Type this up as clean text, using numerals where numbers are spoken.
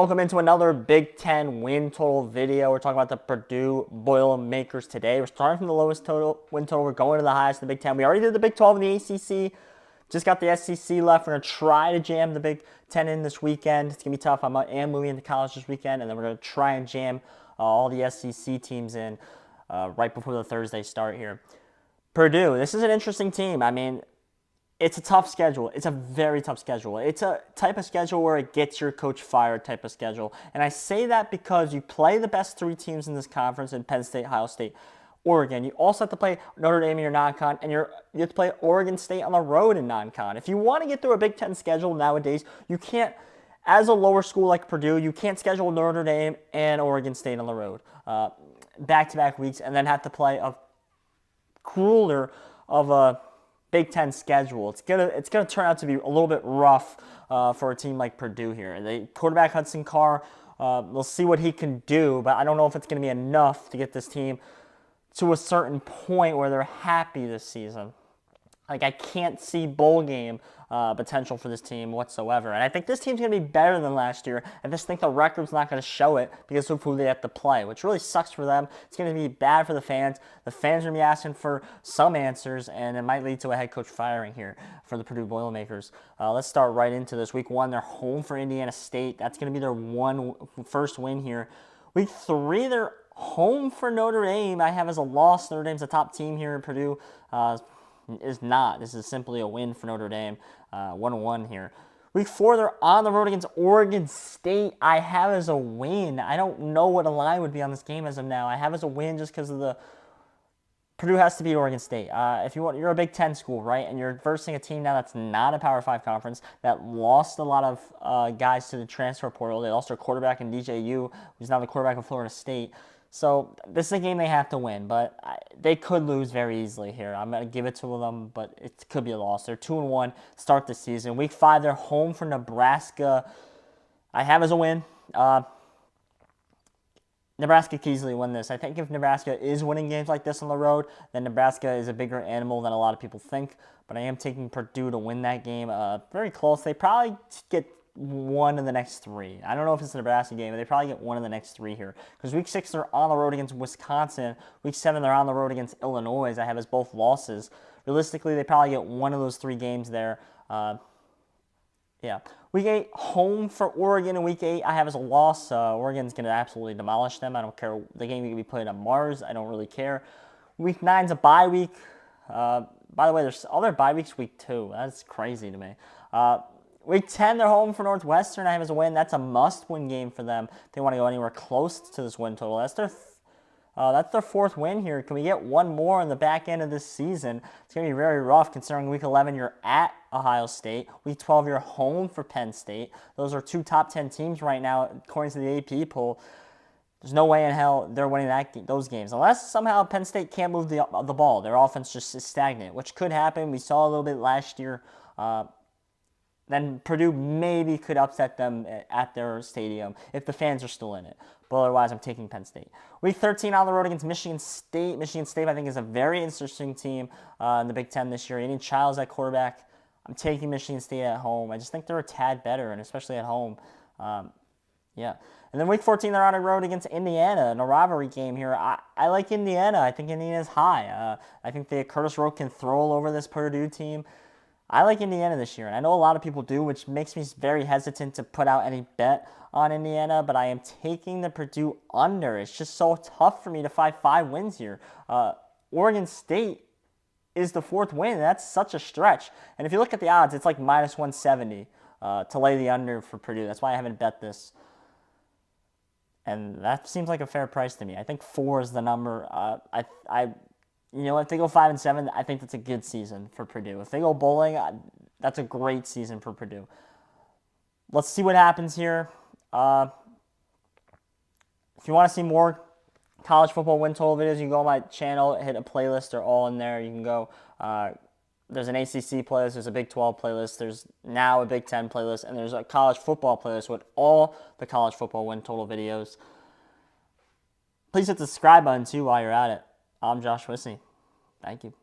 Welcome into another Big Ten win total video. We're talking about the Purdue Boilermakers today. We're starting from the lowest win total. We're going to the highest in the Big Ten. We already did the Big 12 and the ACC. Just got the SEC left. We're going to try to jam the Big Ten in this weekend. It's going to be tough. I am moving into college this weekend, and then we're going to try and jam all the SEC teams in right before the Thursday start here. Purdue, this is an interesting team. I mean, it's a tough schedule. It's a very tough schedule. It's a type of schedule where it gets your coach fired type of schedule. And I say that because you play the best three teams in this conference in Penn State, Ohio State, Oregon. You also have to play Notre Dame in your non-con, and you have to play Oregon State on the road in non-con. If you want to get through a Big Ten schedule nowadays, you can't, as a lower school like Purdue, you can't schedule Notre Dame and Oregon State on the road back-to-back weeks and then have to play a crueler of a Big Ten schedule. It's gonna turn out to be a little bit rough for a team like Purdue here. The quarterback Hudson Carr, we'll see what he can do, but I don't know if it's gonna be enough to get this team to a certain point where they're happy this season. Like, I can't see bowl game potential for this team whatsoever. And I think this team's going to be better than last year. I just think the record's not going to show it because of who they have to play, which really sucks for them. It's going to be bad for the fans. The fans are going to be asking for some answers, and it might lead to a head coach firing here for the Purdue Boilermakers. Let's start right into this. Week 1, they're home for Indiana State. That's going to be their first win here. Week 3, they're home for Notre Dame. I have as a loss. Notre Dame's a top team here in Purdue. Is not. This is simply a win for Notre Dame. 1-1 here. Week 4, they're on the road against Oregon State. I have as a win. I don't know what a line would be on this game as of now. I have as a win just because of the Purdue has to beat Oregon State. If you're a Big Ten school, right, and you're versing a team now that's not a Power 5 conference, that lost a lot of guys to the transfer portal. They lost their quarterback in DJU, who's now the quarterback of Florida State. So this is a game they have to win, but they could lose very easily here. I'm going to give it to them, but it could be a loss. They're 2-1, start the season. Week 5, they're home for Nebraska. I have as a win. Nebraska could easily win this. I think if Nebraska is winning games like this on the road, then Nebraska is a bigger animal than a lot of people think. But I am taking Purdue to win that game. Very close. They probably get one of the next 3. I don't know if it's the Nebraska game, but they probably get one of the next 3 here. Because Week 6, they're on the road against Wisconsin. Week 7, they're on the road against Illinois. I have as both losses. Realistically, they probably get one of those 3 games there. Yeah. Week 8, home for Oregon in Week 8. I have as a loss. Oregon's going to absolutely demolish them. I don't care. The game can be played on Mars. I don't really care. Week 9's a bye week. By the way, there's other bye weeks Week 2. That's crazy to me. Week 10, they're home for Northwestern. I have as a win. That's a must-win game for them. If they want to go anywhere close to this win total. That's their 4th win here. Can we get one more in the back end of this season? It's going to be very rough considering Week 11, you're at Ohio State. Week 12, you're home for Penn State. Those are 2 top 10 teams right now, according to the AP poll. There's no way in hell they're winning those games. Unless somehow Penn State can't move the ball. Their offense just is stagnant, which could happen. We saw a little bit last year. Then Purdue maybe could upset them at their stadium if the fans are still in it. But otherwise, I'm taking Penn State. Week 13 on the road against Michigan State. Michigan State, I think, is a very interesting team in the Big Ten this year. Aiden Childs at quarterback. I'm taking Michigan State at home. I just think they're a tad better, and especially at home. Yeah. And then Week 14, they're on the road against Indiana in a rivalry game here. I like Indiana. I think Indiana's high. I think Curtis Rowe can throw all over this Purdue team. I like Indiana this year, and I know a lot of people do, which makes me very hesitant to put out any bet on Indiana, but I am taking the Purdue under. It's just so tough for me to find 5 wins here. Oregon State is the 4th win. That's such a stretch. And if you look at the odds, it's like minus 170 to lay the under for Purdue. That's why I haven't bet this. And that seems like a fair price to me. I think 4 is the number. You know, if they go 5-7, I think that's a good season for Purdue. If they go bowling, that's a great season for Purdue. Let's see what happens here. If you want to see more college football win total videos, you can go on my channel, hit a playlist. They're all in there. You can go. There's an ACC playlist. There's a Big 12 playlist. There's now a Big 10 playlist. And there's a college football playlist with all the college football win total videos. Please hit the subscribe button, too, while you're at it. I'm Josh Wissey. Thank you.